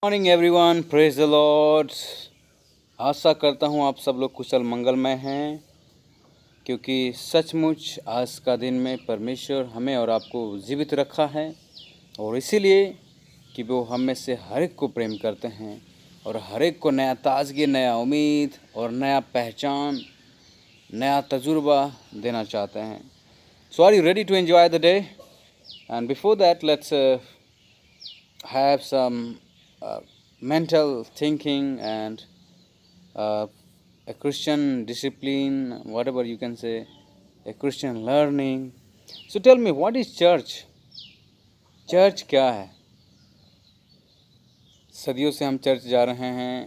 Morning everyone, praise the lord. आशा करता हूँ आप सब लोग कुशल मंगलमय हैं, क्योंकि सचमुच आज का दिन में परमेश्वर हमें और आपको जीवित रखा है, और इसीलिए कि वो हम में से हर एक को प्रेम करते हैं और हर एक को नया ताजगी, नया उम्मीद और नया पहचान, नया तजुर्बा देना चाहते हैं। So are you ready to enjoy the day? And before that let's have some mental thinking and a Christian discipline, whatever you can say, a Christian learning. So tell me, what is church? Church क्या है? सदियों से हम church जा रहे हैं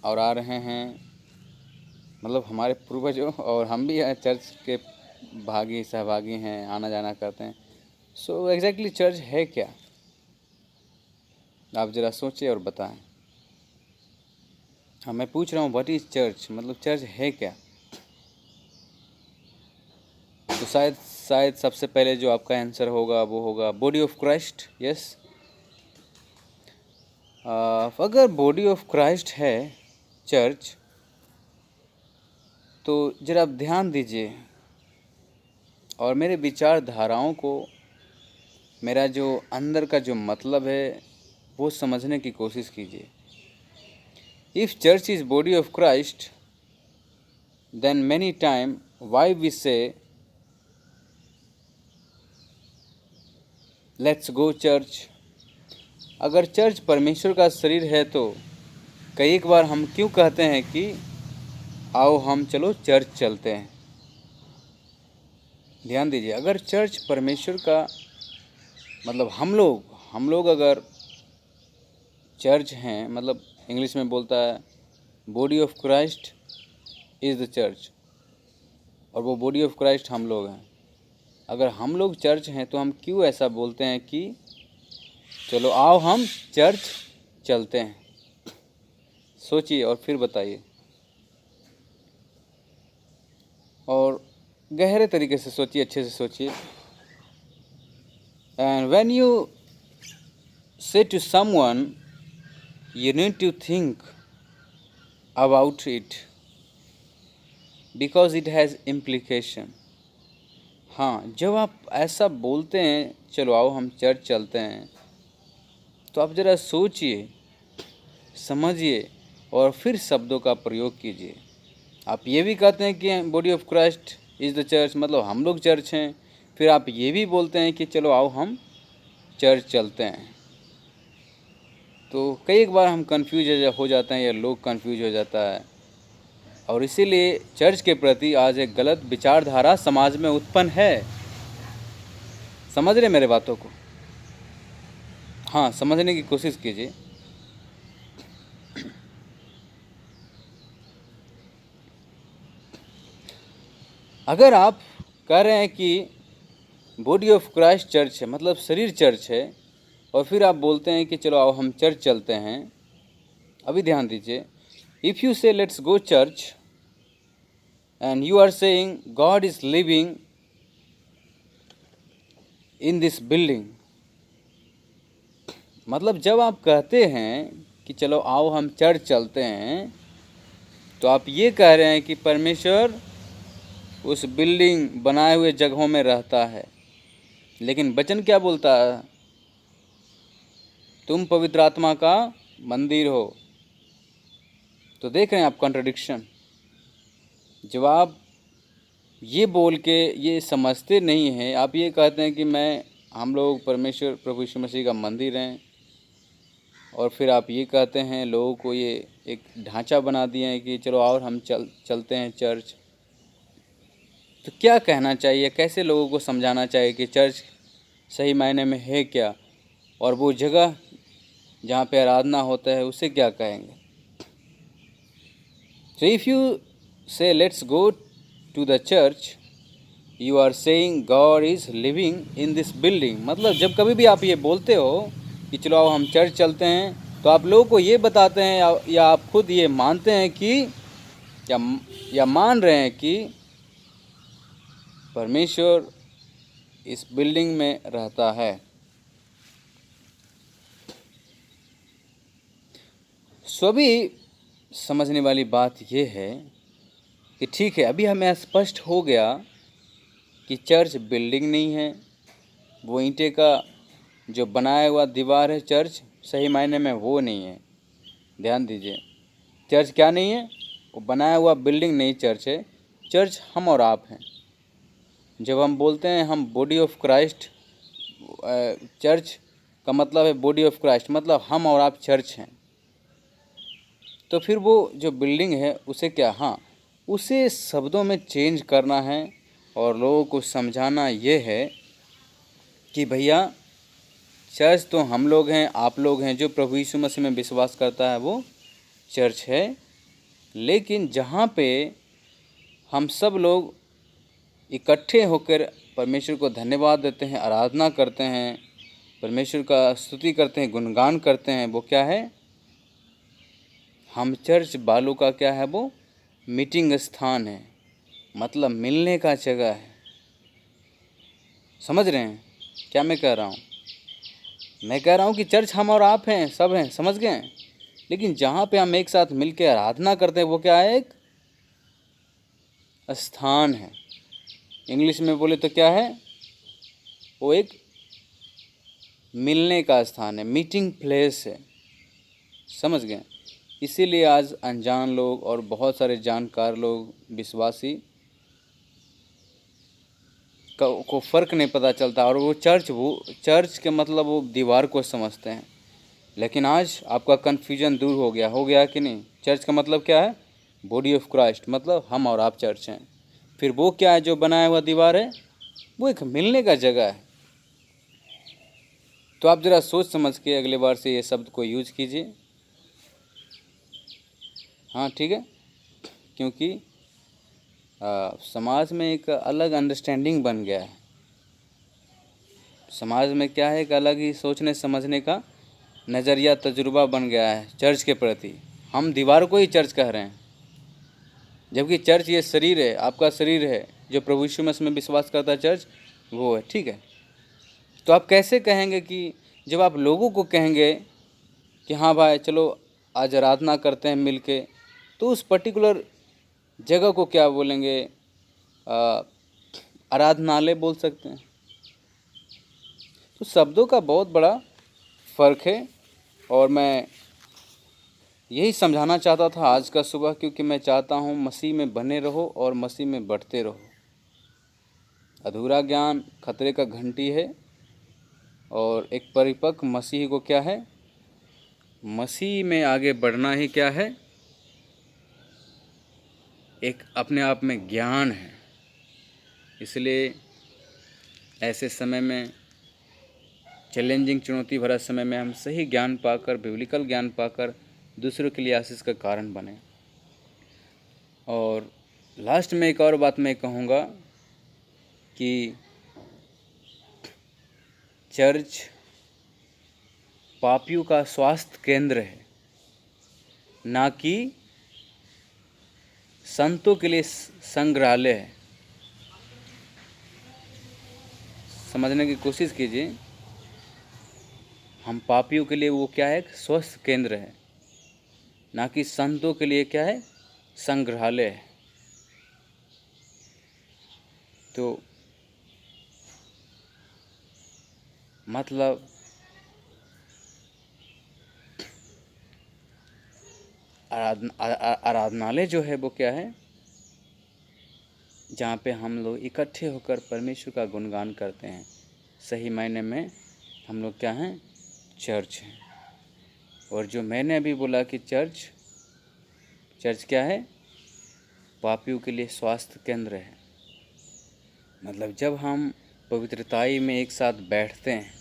और आ रहे हैं, मतलब हमारे पूर्वजों और हम भी चर्च के सहभागी हैं, आना जाना करते हैं। सो एग्जैक्टली चर्च है क्या? आप ज़रा सोचिए और बताएं। हाँ, मैं पूछ रहा हूँ व्हाट इज़ चर्च, मतलब चर्च है क्या? तो शायद सबसे पहले जो आपका आंसर होगा वो होगा बॉडी ऑफ क्राइस्ट। यस, अगर बॉडी ऑफ क्राइस्ट है चर्च, तो ज़रा आप ध्यान दीजिए और मेरे विचारधाराओं को, मेरा जो अंदर का जो मतलब है वो समझने की कोशिश कीजिए। If church is body of Christ, then many time why we say let's go church. अगर चर्च परमेश्वर का शरीर है तो कई एक बार हम क्यों कहते हैं कि आओ हम चलो चर्च चलते हैं? ध्यान दीजिए, अगर चर्च परमेश्वर का मतलब हम लोग अगर चर्च हैं, मतलब इंग्लिश में बोलता है body of Christ is the church, और वो बॉडी ऑफ क्राइस्ट हम लोग हैं। अगर हम लोग चर्च हैं तो हम क्यों ऐसा बोलते हैं कि चलो आओ हम चर्च चलते हैं? सोचिए और फिर बताइए, और गहरे तरीके से सोचिए, अच्छे से सोचिए। And when you say to someone, you need to think about it because it has implication. हाँ, जब आप ऐसा बोलते हैं चलो आओ हम चर्च चलते हैं, तो आप ज़रा सोचिए, समझिए और फिर शब्दों का प्रयोग कीजिए। आप ये भी कहते हैं कि body of Christ is the church, मतलब हम लोग चर्च हैं, फिर आप ये भी बोलते हैं कि चलो आओ हम चर्च चलते हैं। तो कई एक बार हम कंफ्यूज हो जाते हैं या लोग कंफ्यूज हो जाता है, और इसीलिए चर्च के प्रति आज एक गलत विचारधारा समाज में उत्पन्न है। समझ रहे मेरे बातों को? हाँ, समझने की कोशिश कीजिए। अगर आप कह रहे हैं कि बॉडी ऑफ क्राइस्ट चर्च है, मतलब शरीर चर्च है, और फिर आप बोलते हैं कि चलो आओ हम चर्च चलते हैं, अभी ध्यान दीजिए। If you say let's go church and you are saying God is living in this building, मतलब जब आप कहते हैं कि चलो आओ हम चर्च चलते हैं, तो आप ये कह रहे हैं कि परमेश्वर उस बिल्डिंग बनाए हुए जगहों में रहता है। लेकिन वचन क्या बोलता है? तुम पवित्र आत्मा का मंदिर हो। तो देख रहे हैं आप कॉन्ट्रडिक्शन। जब आप ये बोल के ये समझते नहीं हैं, आप ये कहते हैं कि हम लोग परमेश्वर प्रभु यीशु मसीह का मंदिर हैं, और फिर आप ये कहते हैं, लोगों को ये एक ढांचा बना दिए हैं कि चलो और हम चलते हैं चर्च। तो क्या कहना चाहिए, कैसे लोगों को समझाना चाहिए कि चर्च सही मायने में है क्या, और वो जगह जहाँ पे आराधना होता है उसे क्या कहेंगे? So if you say let's go to the church, you are saying God is living in this building, मतलब जब कभी भी आप ये बोलते हो कि चलो आओ हम चर्च चलते हैं, तो आप लोगों को ये बताते हैं या आप खुद ये मानते हैं कि या मान रहे हैं कि परमेश्वर इस बिल्डिंग में रहता है। सभी समझने वाली बात ये है कि ठीक है, अभी हमें स्पष्ट हो गया कि चर्च बिल्डिंग नहीं है, वो ईंटे का जो बनाया हुआ दीवार है चर्च, सही मायने में वो नहीं है। ध्यान दीजिए, चर्च क्या नहीं है? वो बनाया हुआ बिल्डिंग नहीं चर्च है। चर्च हम और आप हैं। जब हम बोलते हैं हम बॉडी ऑफ क्राइस्ट, चर्च का मतलब है बॉडी ऑफ क्राइस्ट, मतलब हम और आप चर्च हैं। तो फिर वो जो बिल्डिंग है उसे क्या, हाँ, उसे शब्दों में चेंज करना है और लोगों को समझाना ये है कि भैया चर्च तो हम लोग हैं, आप लोग हैं, जो प्रभु यीशु मसीह में विश्वास करता है वो चर्च है। लेकिन जहाँ पे हम सब लोग इकट्ठे होकर परमेश्वर को धन्यवाद देते हैं, आराधना करते हैं, परमेश्वर का स्तुति करते हैं, गुणगान करते हैं, वो क्या है? हम चर्च वालों का क्या है? वो मीटिंग स्थान है, मतलब मिलने का जगह है। समझ रहे हैं क्या मैं कह रहा हूँ? मैं कह रहा हूँ कि चर्च हम और आप हैं, सब हैं, समझ गए? लेकिन जहाँ पे हम एक साथ मिलकर आराधना करते हैं वो क्या है? एक स्थान है। इंग्लिश में बोले तो क्या है? वो एक मिलने का स्थान है, मीटिंग प्लेस है। समझ गए? इसीलिए आज अनजान लोग और बहुत सारे जानकार लोग, विश्वासी को फ़र्क नहीं पता चलता, और वो चर्च के मतलब वो दीवार को समझते हैं। लेकिन आज आपका कन्फ्यूजन दूर हो गया कि नहीं? चर्च का मतलब क्या है? बॉडी ऑफ क्राइस्ट, मतलब हम और आप चर्च हैं। फिर वो क्या है जो बनाया हुआ दीवार है? वो एक मिलने का जगह है। तो आप ज़रा सोच समझ के अगले बार से ये शब्द को यूज कीजिए। हाँ ठीक है, क्योंकि समाज में एक अलग अंडरस्टैंडिंग बन गया है। समाज में क्या है, एक अलग ही सोचने समझने का नज़रिया, तजुर्बा बन गया है चर्च के प्रति। हम दीवार को ही चर्च कह रहे हैं, जबकि चर्च ये शरीर है, आपका शरीर है, जो प्रभु यीशु मसीह में विश्वास करता है चर्च वो है। ठीक है, तो आप कैसे कहेंगे कि जब आप लोगों को कहेंगे कि हाँ भाई चलो आज आराधना करते हैं मिल के, तो उस पर्टिकुलर जगह को क्या बोलेंगे? आराधनालय बोल सकते हैं। तो शब्दों का बहुत बड़ा फ़र्क है, और मैं यही समझाना चाहता था आज का सुबह, क्योंकि मैं चाहता हूँ मसीह में बने रहो और मसीह में बढ़ते रहो। अधूरा ज्ञान खतरे का घंटी है, और एक परिपक्व मसीह को क्या है? मसीह में आगे बढ़ना ही क्या है? एक अपने आप में ज्ञान है। इसलिए ऐसे समय में, चैलेंजिंग चुनौती भरा समय में, हम सही ज्ञान पाकर, बिब्लिकल ज्ञान पाकर दूसरों के लिए आशीष का कारण बने। और लास्ट में एक और बात मैं कहूँगा कि चर्च पापियों का स्वास्थ्य केंद्र है, ना कि संतों के लिए संग्रहालय है। समझने की कोशिश कीजिए, हम पापियों के लिए वो क्या है? स्वास्थ्य केंद्र है, ना कि संतों के लिए क्या है? संग्रहालय है। तो मतलब आराधनालय जो है वो क्या है? जहाँ पे हम लोग इकट्ठे होकर परमेश्वर का गुणगान करते हैं। सही मायने में हम लोग क्या हैं? चर्च हैं। और जो मैंने अभी बोला कि चर्च क्या है? पापियों के लिए स्वास्थ्य केंद्र है। मतलब जब हम पवित्रताई में एक साथ बैठते हैं,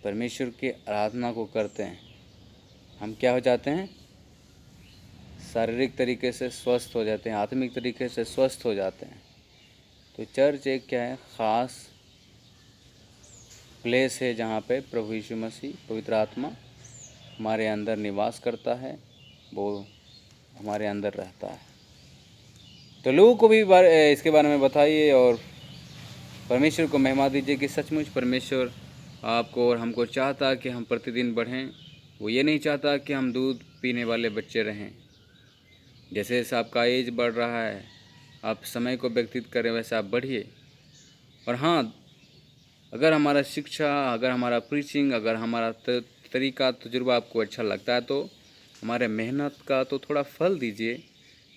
परमेश्वर की आराधना को करते हैं, हम क्या हो जाते हैं? शारीरिक तरीके से स्वस्थ हो जाते हैं, आत्मिक तरीके से स्वस्थ हो जाते हैं। तो चर्च एक क्या है? ख़ास प्लेस है जहाँ पे प्रभु यीशु मसीह, पवित्र आत्मा हमारे अंदर निवास करता है, वो हमारे अंदर रहता है। तो लोगों को भी इसके बारे में बताइए और परमेश्वर को महिमा दीजिए कि सचमुच परमेश्वर आपको और हमको चाहता है कि हम प्रतिदिन बढ़ें वो ये नहीं चाहता कि हम दूध पीने वाले बच्चे रहें। जैसे जैसे आपका एज बढ़ रहा है, आप समय को व्यतीत करें, वैसे आप बढ़िए। और हाँ, अगर हमारा शिक्षा, अगर हमारा प्रीचिंग, अगर हमारा तरीका, तजुर्बा आपको अच्छा लगता है तो हमारे मेहनत का तो थोड़ा फल दीजिए,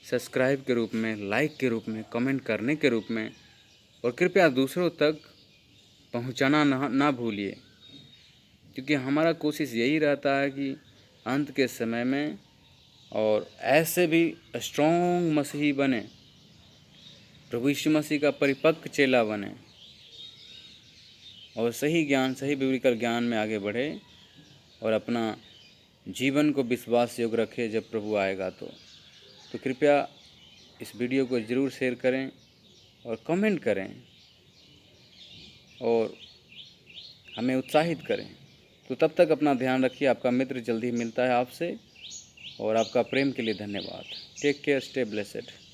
सब्सक्राइब के रूप में, लाइक के रूप में, कमेंट करने के रूप में। और कृपया दूसरों तक पहुंचाना ना भूलिए, क्योंकि हमारा कोशिश यही रहता है कि अंत के समय में और ऐसे भी स्ट्रॉन्ग मसीही बने, प्रभु यीशु मसीह का परिपक्व चेला बने और सही ज्ञान, सही बिब्लिकल ज्ञान में आगे बढ़े और अपना जीवन को विश्वास योग्य रखे जब प्रभु आएगा तो कृपया इस वीडियो को ज़रूर शेयर करें और कमेंट करें और हमें उत्साहित करें। तो तब तक अपना ध्यान रखिए। आपका मित्र जल्दी मिलता है आपसे, और आपका प्रेम के लिए धन्यवाद। Take care, stay blessed.